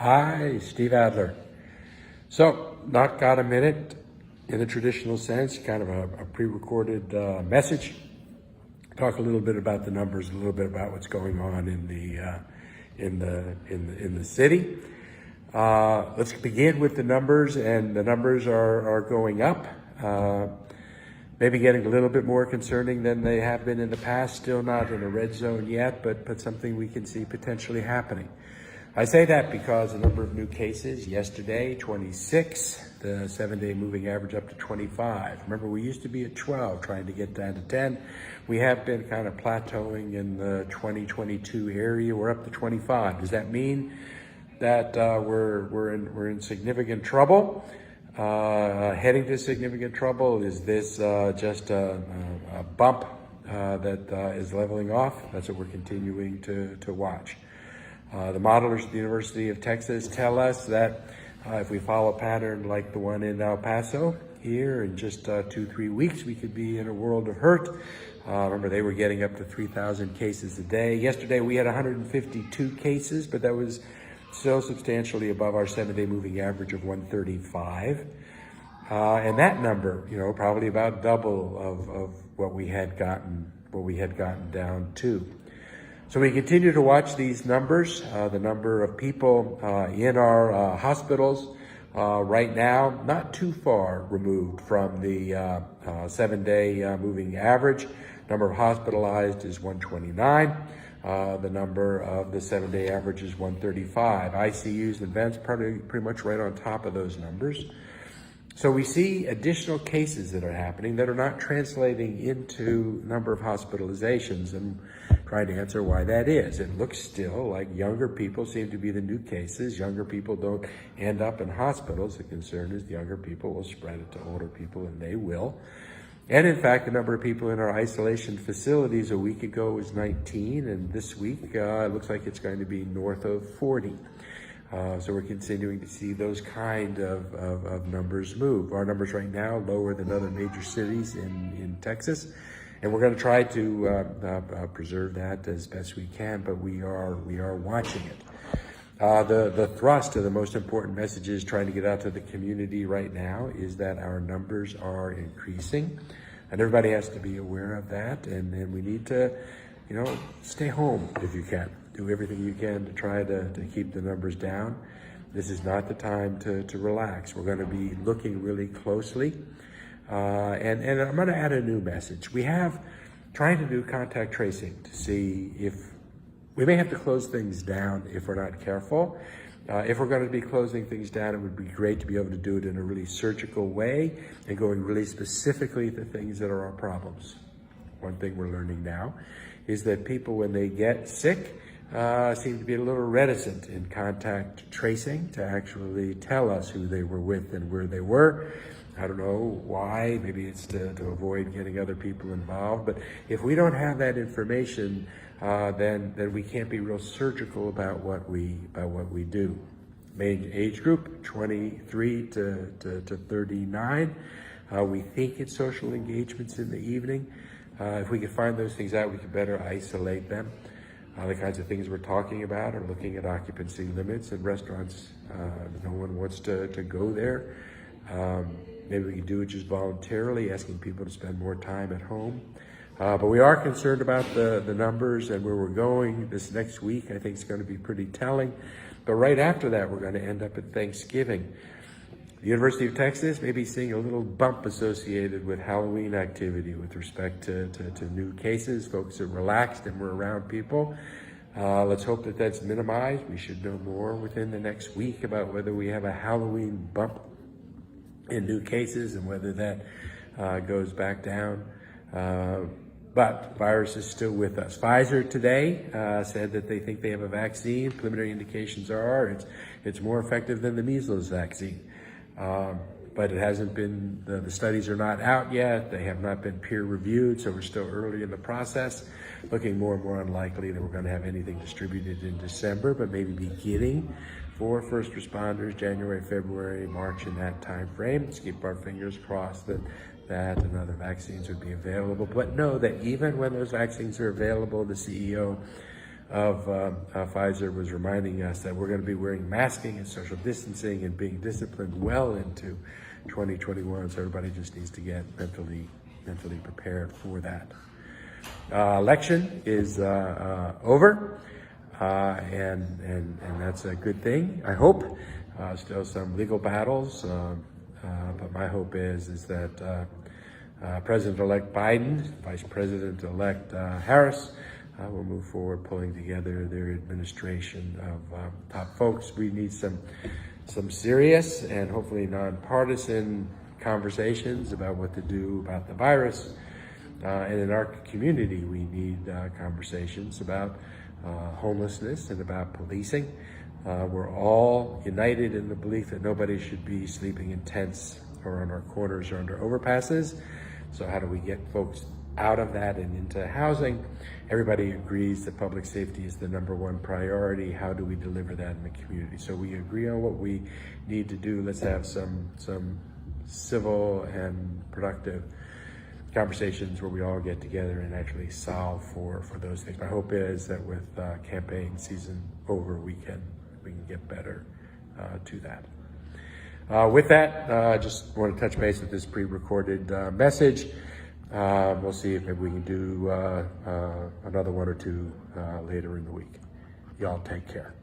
Hi, Steve Adler. So, not got a minute in the traditional sense, kind of a pre-recorded message. Talk a little bit about the numbers, a little bit about what's going on in the city. Let's begin with the numbers, and the numbers are going up. Maybe getting a little bit more concerning than they have been in the past. Still not in a red zone yet, but something we can see potentially happening. I say that because the number of new cases yesterday, 26, the 7-day moving average up to 25. Remember, we used to be at 12, trying to get down to 10. We have been kind of plateauing in the 2022 area. We're up to 25. Does that mean that we're in significant trouble? Heading to significant trouble? Is this just a bump that is leveling off? That's what we're continuing to watch. The modelers at the University of Texas tell us that if we follow a pattern like the one in El Paso here, in just 2-3 weeks, we could be in a world of hurt. Remember, they were getting up to 3,000 cases a day. Yesterday, we had 152 cases, but that was still substantially above our 7-day moving average of 135. And that number, probably about double of what we had gotten down to. So we continue to watch these numbers, the number of people in our hospitals right now, not too far removed from the 7-day moving average. Number of hospitalized is 129. The number of the 7-day average is 135. ICUs and vents pretty much right on top of those numbers. So we see additional cases that are happening that are not translating into number of hospitalizations, and trying to answer why that is. It looks still like younger people seem to be the new cases. Younger people don't end up in hospitals. The concern is the younger people will spread it to older people, and they will. And in fact, the number of people in our isolation facilities a week ago was 19, and this week it looks like it's going to be north of 40. So we're continuing to see those kind of numbers move. Our numbers right now lower than other major cities in Texas, and we're going to try to preserve that as best we can. But we are watching it. The thrust of the most important messages trying to get out to the community right now is that our numbers are increasing, and everybody has to be aware of that. And we need to, stay home if you can. Do everything you can to try to keep the numbers down. This is not the time to relax. We're going to be looking really closely. And I'm going to add a new message. We have trying to do contact tracing to see if we may have to close things down if we're not careful. If we're going to be closing things down, it would be great to be able to do it in a really surgical way and going really specifically to things that are our problems. One thing we're learning now is that people, when they get sick, seem to be a little reticent in contact tracing to actually tell us who they were with and where they were. I don't know why. Maybe it's to avoid getting other people involved. But if we don't have that information, then we can't be real surgical about what we do. Main age group, 23 to 39. We think it's social engagements in the evening. If we could find those things out, we could better isolate them. The kinds of things we're talking about are looking at occupancy limits in restaurants. No one wants to go there. Maybe we can do it just voluntarily, asking people to spend more time at home. But we are concerned about the numbers and where we're going this next week. I think it's going to be pretty telling. But right after that, we're going to end up at Thanksgiving. The University of Texas may be seeing a little bump associated with Halloween activity with respect to new cases. Folks are relaxed and we're around people. Let's hope that that's minimized. We should know more within the next week about whether we have a Halloween bump in new cases and whether that goes back down. But virus is still with us. Pfizer today said that they think they have a vaccine. Preliminary indications are it's more effective than the measles vaccine. But it hasn't been, the studies are not out yet. They have not been peer reviewed, so we're still early in the process. Looking more and more unlikely that we're going to have anything distributed in December, but maybe beginning for first responders, January, February, March, in that time frame. Let's keep our fingers crossed that and other vaccines would be available. But know that even when those vaccines are available, the CEO of Pfizer was reminding us that we're going to be wearing masking and social distancing and being disciplined well into 2021. So everybody just needs to get mentally prepared for that. Election is over, and that's a good thing, I hope. Still some legal battles, but my hope is that President-elect Biden, Vice President-elect Harris will move forward, pulling together their administration of top folks. We need some serious and hopefully nonpartisan conversations about what to do about the virus. And in our community, we need conversations about homelessness and about policing. We're all united in the belief that nobody should be sleeping in tents or on our corners or under overpasses. So how do we get folks out of that and into housing? Everybody agrees that public safety is the #1 priority. How do we deliver that in the community? So we agree on what we need to do. Let's have some civil and productive conversations where we all get together and actually solve for those things. My hope is that with campaign season over, we can get better to that. With that, I just want to touch base with this pre-recorded message. We'll see if maybe we can do another one or two later in the week. Y'all take care.